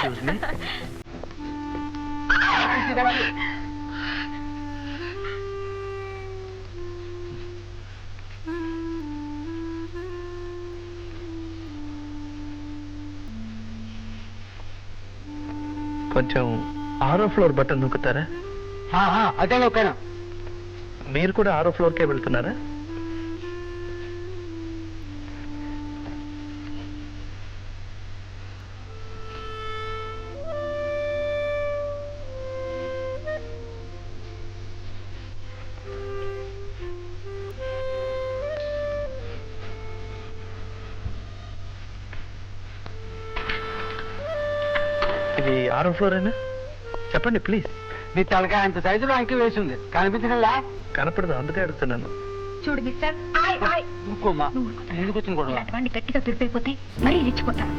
Excuse me. కొంచెం 6వ floor button నొక్కుతారా? అదే నొక్కాను. మీరు కూడా 6వ ఫ్లోర్కే వెళ్తున్నారా? ఇది 6వ ఫ్లోర్ అయినా? చెప్పండి ప్లీజ్. నీ తలకాయ అంత సైజులో అంకి వేసింది కనిపించడంలా. కనపడదు, అందుకే అడుగుతున్నాను. చూడు మిస్టర్, ఇంకోమ్మా ఎందుకు వచ్చింది కూడా ఇలాంటి గట్టిగా తిరిగిపోతే మరీ రెచ్చిపోతాను.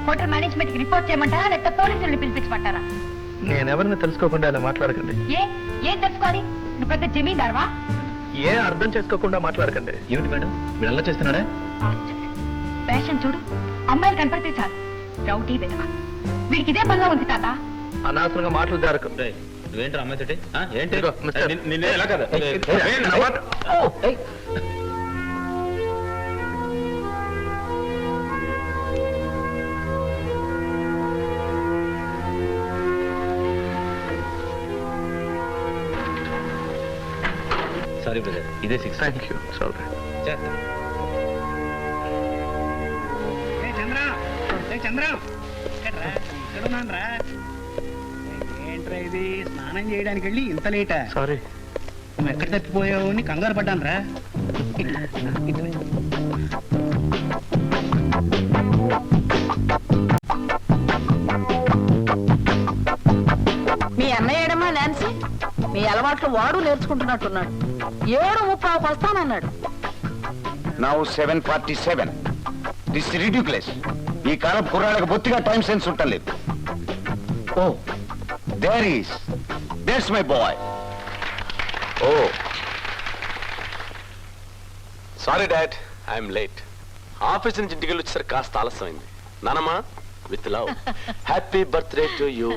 హోటల్ మేనేజ్మెంట్ కి రిపోర్ట్ చేయమంటారా లేకపోతే పోలీసుల్ని పిలిపించమంటారా? నేనెవరిని తెలుసుకోకుండా అలా మాట్లాడకండి. ఏం తెలుసుకోవాలి? నువ్వు పెద్ద జమీందారువా? ఏం అర్థం చేసుకోకుండా మాట్లాడకండి. ఏమిటి మేడం, మీరు అలా చేస్తున్నారా? ఫ్యాషన్ చూడు, అమ్మాయిలు కనపడితే చాలు రౌడీ విధవ. వీడికి ఇదే పనిగా ఉంది తాత. అనవసరంగా మాటలు జారకు. నువ్వేంటి అమ్మాయి తోటి ఏంటి? ఇదిగో, మిస్టర్. నిన్నే ఎలా కదా సారీ బ్రదర్, ఇదే 6. Thank you. సారీ. ఏంట్రా ఇది? స్నానం చేయడానికి వెళ్ళి ఇంత లేటా? సారీ. నువ్వు ఎక్కడ తప్పిపోయావు అని కంగారు పడ్డాను రా. మీ అన్నయ్య ఏడమ్మా నాన్సీ? మీ అలవాట్లు వాడు నేర్చుకుంటున్నట్టున్నాడు. 7:30 వస్తానన్నాడు. నౌ 7:47. This ridiculous. ఈ కాలం కుర్రాళ్ళకి బొత్తిగా టైం సెన్స్ ఉండలేదు. Oh there's my boy. Oh sorry dad, I'm late. Office నుంచి ఇంటికి వెళ్ళి వచ్చేసరికి కాస్త ఆలస్యమైంది. నానమ్మా, with love, happy birthday to you.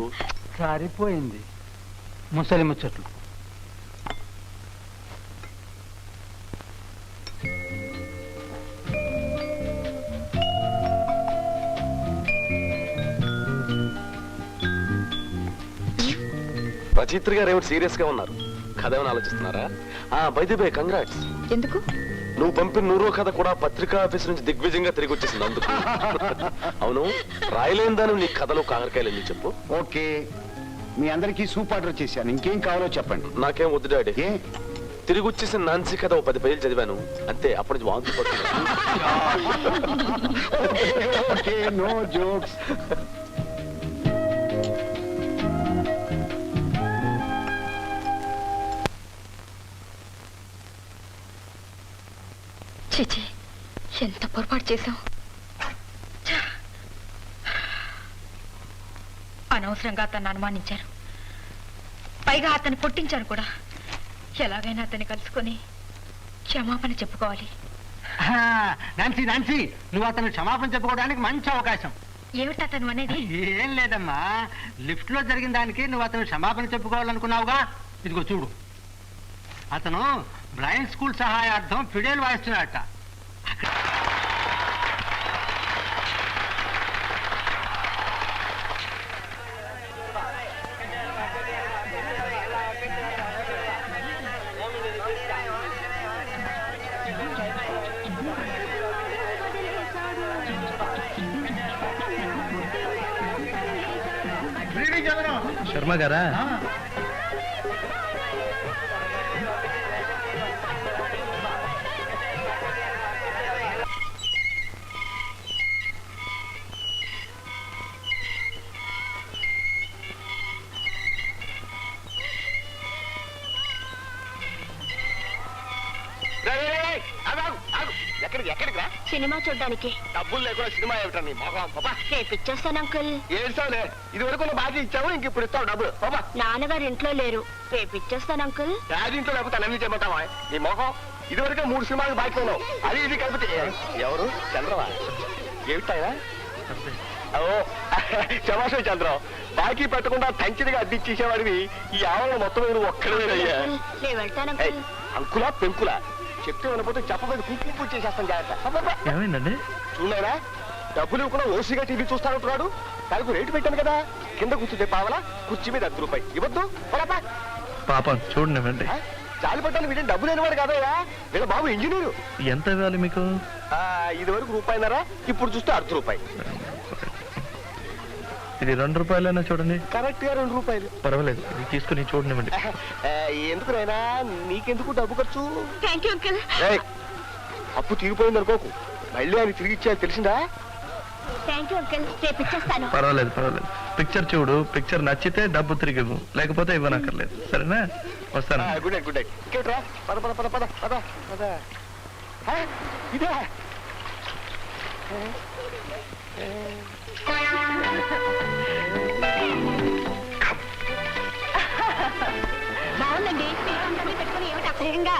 సరిపోయింది ముసలి ముచ్చట్లు. రచయిత్రి గారు ఏమిటి సీరియస్ గా ఉన్నారు? కథ ఏమైనా ఆలోచిస్తున్నారా? By the way, congrats. ఎందుకు? నువ్వు పంపిన 100వ కథ కూడా పత్రికా ఆఫీస్ నుంచి దిగ్విజయంగా తిరిగి వచ్చేసింది అందుకు. అవును, రాయలేని దాని నీ కథలో కాకరకాయలు ఎందుకు చెప్పు. ఓకే, మీ అందరికీ సూప్ ఆర్డర్ చేశాను. ఇంకేం కావాలో చెప్పండి. నాకేం వద్దు డాడీ. ఏ తిరిగి వచ్చేసిన నాన్సీ కథ 10 పేజీలు చదివాను అంతే. అప్పటి నుంచి వాంతి ఓకే, నో జోక్స్. చిచి, ఎంత పొరపాటు చేశాం. అనవసరంగా అతన్ని అనుమానించారు. పైగా అతన్ని కొట్టించాను కూడా. ఎలాగైనా అతన్ని కలుసుకొని క్షమాపణ చెప్పుకోవాలి. నాన్సీ నాన్సీ, నువ్వు అతను క్షమాపణ చెప్పుకోవడానికి మంచి అవకాశం. ఏమిటి అతను అనేది? ఏం లేదమ్మా, లిఫ్ట్ లో జరిగిన దానికి నువ్వు అతను క్షమాపణ చెప్పుకోవాలనుకున్నావుగా. ఇదిగో చూడు, అతను బ్రైన్ స్కూల్ సహాయార్థం ఫిడేల్ వాయిస్తున్నాడట. శర్మ గారా? ఎక్కడికి రా? సినిమా చూడ్డానికి. డబ్బులు లేకుండా సినిమా ఏమిటా నీ మొహం? పాపా రేపు ఇచ్చేస్తాను అంకుల్. ఏడ్చావులే, ఇది వరకు నువ్వు బాగా ఇచ్చావు, ఇంక ఇప్పుడు ఇస్తావు డబ్బులు. పాపా నాన్నగారు ఇంట్లో లేరు, రేపు ఇచ్చేస్తాను అంకుల్. ఇంట్లో లేకపోతే అన్నీ చేయమంటావా? నీ మొహం ఇదివరకే 3 సినిమాలు బాకీ ఉన్నావు. అది ఇది కలిపితే ఎవరు? చంద్రవా? ఏమిటాయా? ఓ శమాశం చంద్రం బాకీ పెట్టకుండా తంచిదిగా అద్దిచ్చేసేవాడివి ఈ ఆవరణ మొత్తం నువ్వు ఒక్కడేనయ్యా. నేను వెళ్తాను అంకులా పెంకులా చెప్తే వినపోతే చెప్పబోయి కుంపు చేసేస్తాను జాగ్రత్త. ఏమైందండి? చూడారా డబ్బులు ఇవ్వకుండా ఓసీగా టీవీ చూస్తానంటున్నాడు. దానికి రేటు పెట్టాను కదా, కింద కూర్చుంటే పావలా, కుర్చీ మీద 10 రూపాయలు ఇవ్వద్దు. పాపం చూడండి. చాలు పట్టాను వీడిని డబ్బు లేనివాడు కాదయ్యా, వీళ్ళ బాబు ఇంజనీరు. ఎంత ఇవ్వాలి మీకు? ఇది వరకు రూపాయిన్నరా, ఇప్పుడు చూస్తే 1/2 రూపాయి. ఇది 2 రూపాయలైనా చూడండి. కరెక్ట్ గా 2 రూపాయలు. పర్వాలేదు, ఇది తీసుకుని చూడండి. ఎందుకు నాయనా నీకెందుకు డబ్బు ఖర్చు? Thank you uncle. ఏయ్, అప్పు తీరిపోయింది అనుకోకు, మళ్ళీ ఆయన తిరిగి ఇచ్చేయాలి తెలిసిందా? థ్యాంక్ యూ అంకుల్, రేపు ఇచ్చేస్తాను. పర్వాలేదు. పిక్చర్ చూడు, పిక్చర్ నచ్చితే డబ్బు తిరిగి ఇవ్వు, లేకపోతే ఇవ్వనక్కర్లేదు. సరేనా? వస్తాను. Good night, good night. ఇంకేట్రా, పద పద పద పద పద పద. ఇదే బాగుందండి, పెట్టుకుని ఏమిటి అసహ్యంగా?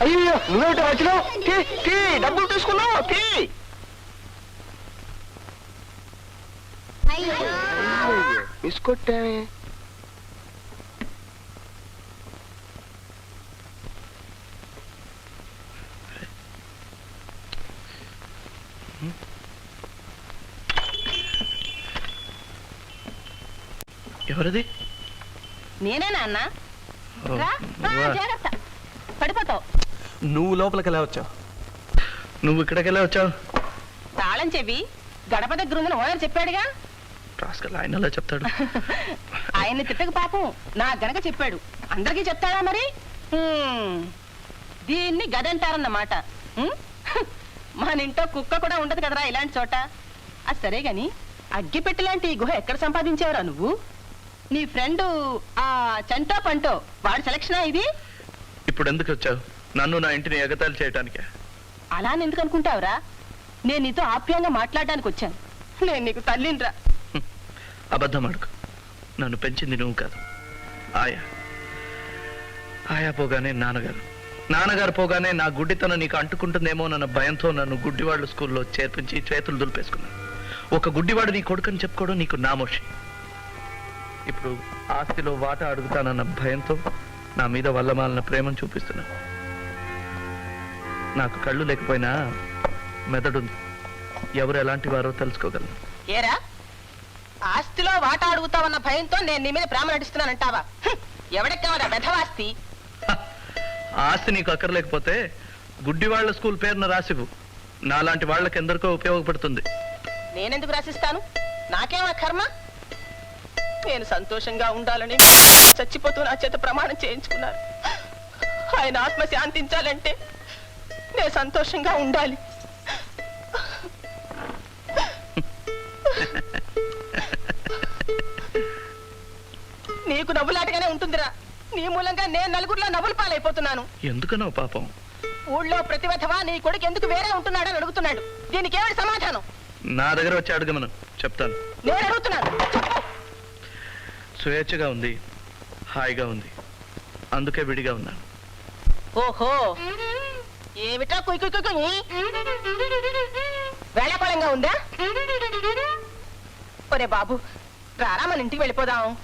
అయ్యో నువ్వేమిటో వచ్చినావు? డబ్బులు తీసుకున్నావు. మిస్ కొట్టామే. ఎవరిది? నేనే నాన్న. జాగ్రత్త, పడిపోతావు. నువ్వు లోపలికి ఎలా వచ్చావు? నువ్వు ఇక్కడికి వెళ్ళి వచ్చావు? తాళం చెవి గడప దగ్గర ఉందని ఓనర్ చెప్పాడుగా. రాస్కల్, ఆయన అలా చెప్తాడు. ఆయన్ని తిట్టక పాపం నా గనక చెప్పాడు. అందరికీ చెప్తాడా మరి? దీన్ని గదంటారన్నమాట. మన ఇంట్లో కుక్క కూడా ఉండదు కదరా ఇలాంటి చోట. అది సరే గాని అగ్గిపెట్టి లాంటి ఈ గుహ ఎక్కడ సంపాదించావురా నువ్వు? నీ ఫ్రెండ్ ఆ చంటో పంటో వాడి సెలక్షనా ఇది? ఇప్పుడు ఎందుకు వచ్చావు? నన్ను నా ఇంటిని ఎగతాళి చేయటానికే. అలా ఎందుకు అనుకుంటావురా? నేను నీతో ఆప్యాయంగా మాట్లాడడానికి వచ్చాను. నేను నీకు తల్లినిరా. అబద్ధం అడుగు. నన్ను పెంచింది నువ్వు కాదు, ఆయా పోగానే నాన్నగారు పోగానే నా గుడ్డితనం నీకు అంటుకుంటుందేమో నన్న భయంతో నన్ను గుడ్డివాళ్ళు స్కూల్లో చేర్పించి చేతులు దులిపేసుకున్నాను. ఒక గుడ్డివాడు నీ కొడుకని చెప్పుకోవడం నీకు నామోషి. ఇప్పుడు ఆస్తిలో వాటా అడుగుతానన్న భయంతో నా మీద వల్లమాలిన ప్రేమను చూపిస్తున్నా. నాకు కళ్ళు లేకపోయినా మెదడుంది. ఎవరు ఎలాంటి వారో తెలుసుకోగలను. ఏరా, ఆస్తిలో వాటా అడుగుతావన్న భయంతో నేను నీ మీద ప్రేమ నటిస్తున్నానంటావా? ఎవడెక్కవరా బెధవాస్తి? ఆస్తి నీకు అక్కర్లేకపోతే గుడ్డివాళ్ల స్కూల్ పేరున రాసివు. నాలాంటి వాళ్ళకి ఎందరికో ఉపయోగపడుతుంది. నేనెందుకు రాసిస్తాను? నాకేమా కర్మ? నేను సంతోషంగా ఉండాలని చచ్చిపోతూ నా చేత ప్రమాణం చేయించుకున్నారు. ఆయన ఆత్మ శాంతించాలంటే నేను సంతోషంగా ఉండాలి. నీకు నవ్వులాటగానే ఉంటుందిరా. నీ మూలంగా నేను నలుగురిలో నవ్వులు పాలైపోతున్నాను. ఎందుకనో పాపం. ఊళ్ళో ప్రతివధవా నీ కొడుకు ఎందుకు వేరే ఉంటున్నాడని అడుగుతున్నాడు. దీనికి ఏమిటి సమాధానం? నా దగ్గర వచ్చి అడగమను, చెప్తాను. నేను అడుగుతున్నాను, చెప్పు. స్వేచ్ఛగా ఉంది, హాయిగా ఉంది, అందుకే విడిగా ఉన్నాను. ఓహో, ఏమిటా కుయ్ కుయ్ కుయ్ కుయ్? వేళాకోళంగా ఉందా? ఒరే బాబు, రారా మన ఇంటికి వెళ్ళిపోదాం.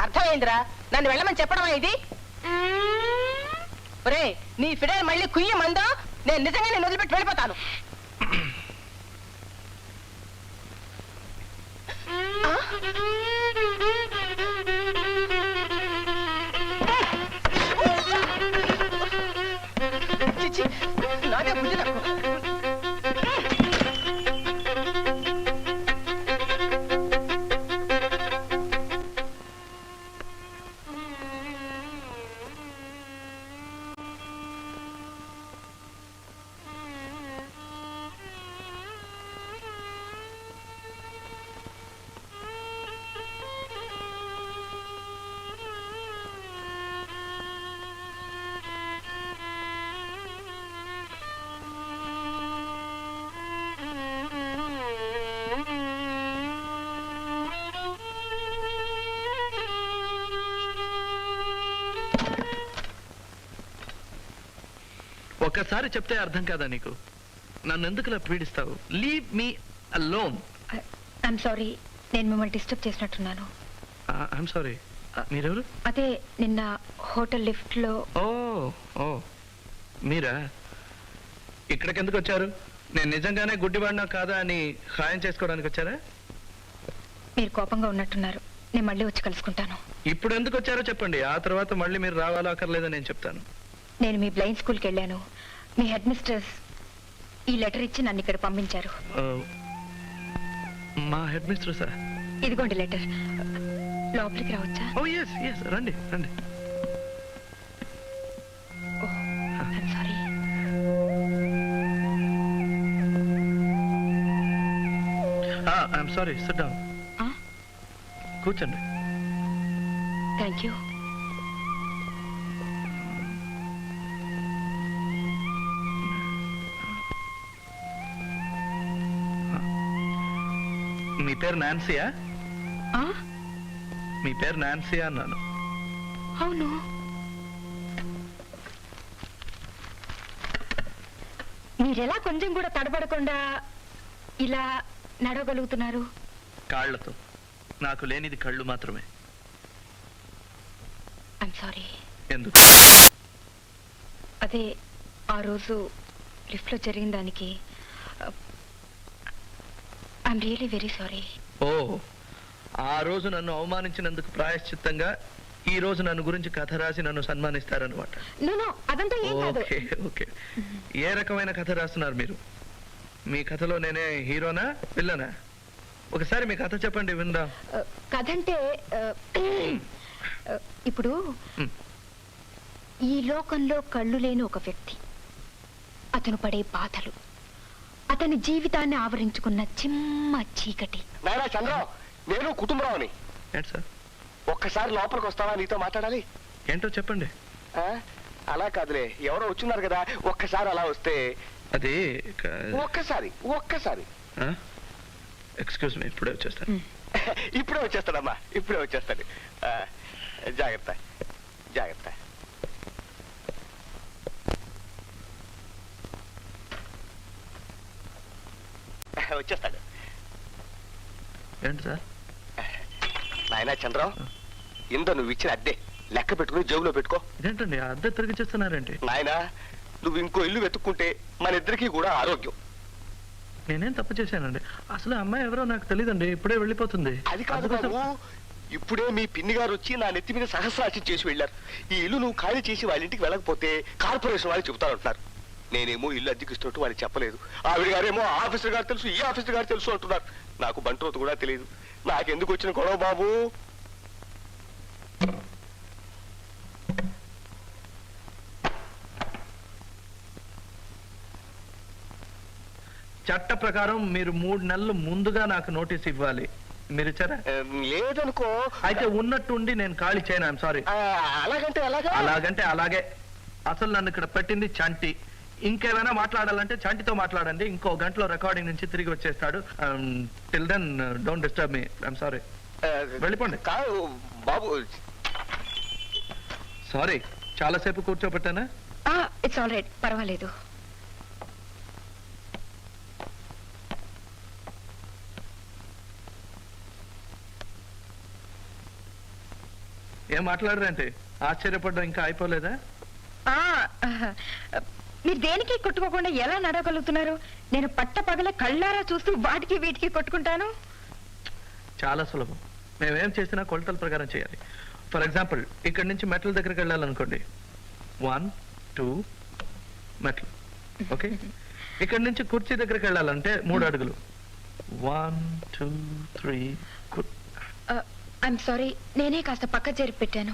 అర్థమైందిరా, నన్ను వెళ్ళమని చెప్పడమా ఇది? ఒరే, నీ ఫిడైల్ మళ్ళీ కుయ్యమందో నేను నిజంగా నేను వదిలిపెట్టి వెళ్ళిపోతాను. చిచి, నాకే బుద్ధి తక్కువ. ఒక్కసారి చెప్తే అర్థం కాదా నీకు? నన్ను ఎందుకులా పీడిస్తావు? Leave me alone. I'm sorry, నేను మిమ్మల్ని డిస్టర్బ్ చేసినట్టున్నాను. I'm sorry. మీరెవరు? అదే నిన్న హోటల్ లిఫ్ట్ లో. ఓ ఓ మీరా? ఇక్కడికి ఎందుకు వచ్చారు? నేను నిజంగానే గుడ్డివాడినా కాదా అని ఖాయం చేసుకోవడానికి వచ్చారా? మీరు కోపంగా ఉన్నట్టున్నారు. నేను మళ్ళీ వచ్చి కలుసుకుంటాను. ఇప్పుడు ఎందుకు వచ్చారో చెప్పండి, ఆ తర్వాత మళ్ళీ మీరు రావాలో అక్కర్లేదో నేను చెప్తాను. నేను మీ బ్లైండ్ స్కూల్కి వెళ్ళాను. మీ హెడ్ మిస్టర్స్ ఈ లెటర్ ఇచ్చి నన్ను ఇక్కడ పంపించారు. మా హెడ్ మిస్టర్ సార్? ఇదిగోండి లెటర్. లోపలికి రావచ్చా? ఓ ఎస్ ఎస్, రండి రండి. Sorry. I'm sorry, sit down. కూర్చోండి. Thank you. మీ పేరు నాన్సీయా? మీ పేరు నాన్సీయా అన్నాను. అవును. మీరెలా కొంచెం కూడా తడబడకుండా ఇలా నడవగలుగుతున్నారు? కాళ్లతో. నాకు లేనిది కళ్ళు మాత్రమే. I'm sorry. ఎందుకు? అదే ఆ రోజు లిఫ్ట్ లో జరిగిన దానికి ఐఎమ్ రియలీ వెరీ సారీ. ఓ, ఆ రోజు నన్ను అవమానించినందుకు ప్రాయశ్చిత్తంగా ఈ రోజు నన్ను గురించి కథ రాసి నన్ను సన్మానిస్తారనమాట. నో అదంతా ఏం కాదు. Okay okay. ఏ రకమైన కథ రాస్తున్నారు మీరు? మీ కథలో నేనే హీరోనా విల్లనా? ఒకసారి మీ కథ చెప్పండి విందాం. కథ అంటే ఇప్పుడు ఈ లోకంలో కళ్ళు లేని ఒక వ్యక్తి, అతను పడే బాధలు, అతని జీవితాన్ని ఆవరించుకున్న చిమ్మ చీకటి. నాయనా చంద్రం, నేను కుటుంబరావుని. ఏంటి సార్? ఒక్కసారి లోపలికి వస్తావా? నీతో మాట్లాడాలి. ఏంటో చెప్పండి. అలా కాదులే, ఎవరో వచ్చిన్నారు కదా, ఒక్కసారి అలా వస్తే. అది ఒక్కసారి ఒక్కసారి. ఎక్స్క్యూజ్ మీ, ఇప్పుడే వచ్చేస్తాను. ఇప్పుడే వచ్చేస్తాడమ్మా, ఇప్పుడే వచ్చేస్తాడు. జాగ్రత్త జాగ్రత్త. వచ్చేస్తాడు. ఏంటి సార్? నాయనా చంద్రం, ఇందో నువ్వు ఇచ్చిన అద్దె లెక్క పెట్టుకుని జేబులో పెట్టుకో. ఇదేంటండి అద్దె తిరిగి చేస్తున్నారేంటి? నాయనా, నువ్వు ఇంకో ఇల్లు వెతుక్కుంటే మన ఇద్దరికి కూడా ఆరోగ్యం. నేనేం తప్పు చేశానండి? అసలు అమ్మాయి ఎవరో నాకు తెలియదండి, ఇప్పుడే వెళ్ళిపోతుంది. అది కాదు బాబు, ఇప్పుడే మీ పిన్ని గారు వచ్చి నా నెత్తి మీద సహస్రాచి చేసి వెళ్ళారు. ఈ ఇల్లు నువ్వు ఖాళీ చేసి వాళ్ళ ఇంటికి వెళ్ళకపోతే కార్పొరేషన్ వాళ్ళు చెబుతారంటున్నారు. నేనేమో ఇల్లు అద్దెకిస్తున్నట్టు వాళ్ళకి చెప్పలేదు. ఆవిడ గారేమో ఆఫీసర్ గారు తెలుసు, ఈ ఆఫీసర్ గారు తెలుసు అంటున్నారు. నాకు బంట్రోతు కూడా తెలియదు. నాకెందుకు వచ్చిన గొడవ బాబు? చట్ట ప్రకారం మీరు 3 నెలలు ముందుగా నాకు నోటీస్ ఇవ్వాలి. మీరు ఇచ్చారా? లేదనుకో. అయితే ఉన్నట్టుండి నేను ఖాళీ చేయను. I'm sorry. అలాగంటే అలాగంటే అలాగే. అసలు నన్ను ఇక్కడ పెట్టింది చంటి. ఇంకేమైనా మాట్లాడాలంటే చంటితో మాట్లాడండి. ఇంకో గంటలో రికార్డింగ్ నుంచి తిరిగి వచ్చేస్తాడు. Till then don't disturb me. I'm sorry. వెళ్ళిపోండి. కాదు బాబు. సారీ, చాలాసేపు కూర్చోబెట్టానా? ఇట్స్ ఆల్ రైట్, పర్వాలేదు. ఏం మాట్లాడరంటే? ఆశ్చర్యపడ్డా ఇంకా అయిపోలేదా? మీరు దేనికి కొట్టుకోకుండా ఎలా నడవగలుగుతున్నారు? నేను పట్ట పగల కళ్ళారా చూస్తూ వాటికి వీటికి కొట్టుకుంటాను. చాలా సులభం. మేమేం చేసినా కొలతల ప్రకారం చేయాలి. ఫర్ ఎగ్జాంపుల్, ఇక్కడి నుంచి మెట్ల దగ్గరికి వెళ్ళాలనుకోండి. 1 2 మెట్లు. ఓకే. ఇక్కడి నుంచి కుర్చీ దగ్గరికి వెళ్ళాలంటే 3 అడుగులు. 1 2 3. ఐఎమ్ సారీ, నేనే కాస్త పక్క జరిపి పెట్టాను.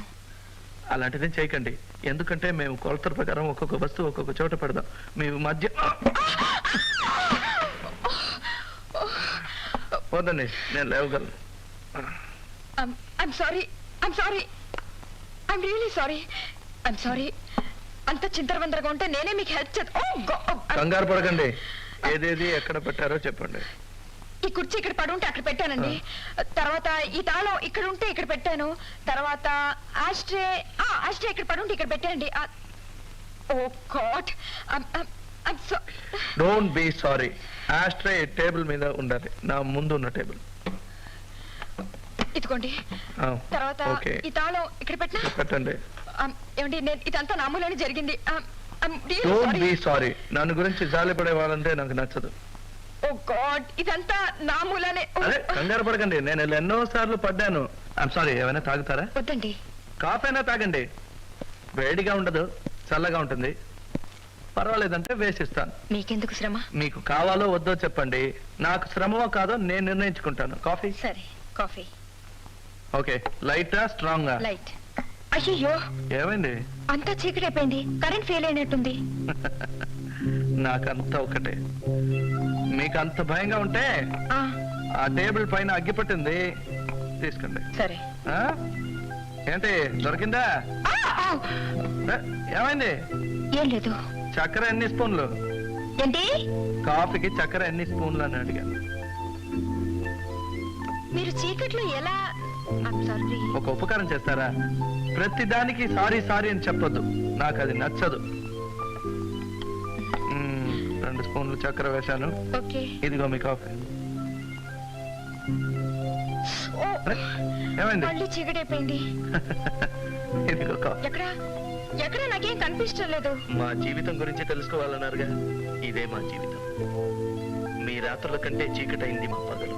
అలాంటిదే చేయకండి. ఎందుకంటే మేము కొలతల ప్రకారం ఒక్కొక్క వస్తువు ఒక్కొక్క చోట పెడదాం. మీ మధ్య పోదండి, నేను లేవగలను. I'm sorry, I'm sorry, I'm really sorry, I'm sorry. అంత చింతరవందరగా ఉంటే నేనే మీకు హెల్ప్ చేస్తాను. కంగారు పడకండి. ఏదేది ఎక్కడ పెట్టారో చెప్పండి. ఈ కుర్చీ ఇక్కడ పడుంటే అక్కడ పెట్టానండి. తర్వాత ఈ తాళం ఇక్కడ ఉంటే ఇక్కడ పెట్టాను. తర్వాత ఆస్ట్రే ఇక్కడ పడుంటే ఇక్కడ పెట్టానండి. Oh god, don't be sorry. Ashtray table మీద ఉండాలి, నా ముందు ఉన్న టేబుల్. ఇదిగోండి. తర్వాత ఓకే, ఈ తాళం ఇక్కడ పెట్టినా పెట్టండి. ఏమండి, నేను ఇదంతా నా మూలనే జరిగింది. Don't be sorry. నన్ను గురించి జాలి పడే వాళ్ళంటే నాకు నచ్చదు. ఓ గాడ్, ఇదంతా నా మూలనే. అదే కంగారు పడకండి, నేను ఇలా ఎన్నో సార్లు పడ్డాను. I'm sorry. ఏమైనా తాగుతారా? వద్దండి. కాఫీ అయినా తాగండి, వేడిగా ఉండదు, చల్లగా ఉంటుంది. పర్వాలేదంటే వేసిస్తాను. మీకెందుకు శ్రమ? మీకు కావాలో వద్దో చెప్పండి, నాకు శ్రమమో కాదో నేను నిర్ణయించుకుంటాను. కాఫీ? సరే, కాఫీ. ఓకే. లైటా స్ట్రాంగా? లైట్. అయ్యో, ఏమైంది? అంతా చీకటి అయిపోయింది, కరెంట్ ఫెయిల్ అయినట్టుంది. నాకంతా ఒకటే. మీకు అంత భయంగా ఉంటే ఆ, ఆ టేబుల్ పైన అగ్గి పట్టింది, తీసుకోండి. సరే. ఆ? ఏంటి దొరికిందా? ఆ, ఆ, ఏ, ఏమైంది? ఏం లేదు. చక్కెర ఎన్ని స్పూన్లు? ఏంటి? కాఫీకి చక్కెర ఎన్ని స్పూన్లు అని అడిగాను. మీరు చీకట్లో ఎలా? సారీ. ఒక ఉపకారం చేస్తారా? ప్రతి దానికి సారీ సారీ అని చెప్పొద్దు, నాకు అది నచ్చదు. 2 స్పూన్లు చక్కెర వేశాను. ఓకే. ఇదిగో మీ కాఫీ. ఓ, అరే, ఏమైంది? మళ్ళీ చీకటి అయిపోయింది. ఇదిగో కాఫీ. ఎక్కడ ఎక్కడ నాకేం కనిపించడం లేదు. మా జీవితం గురించి తెలుసుకోవాలన్నారుగా, ఇదే మా జీవితం. మీ రాత్రుల కంటే చీకటైంది మా పగలు.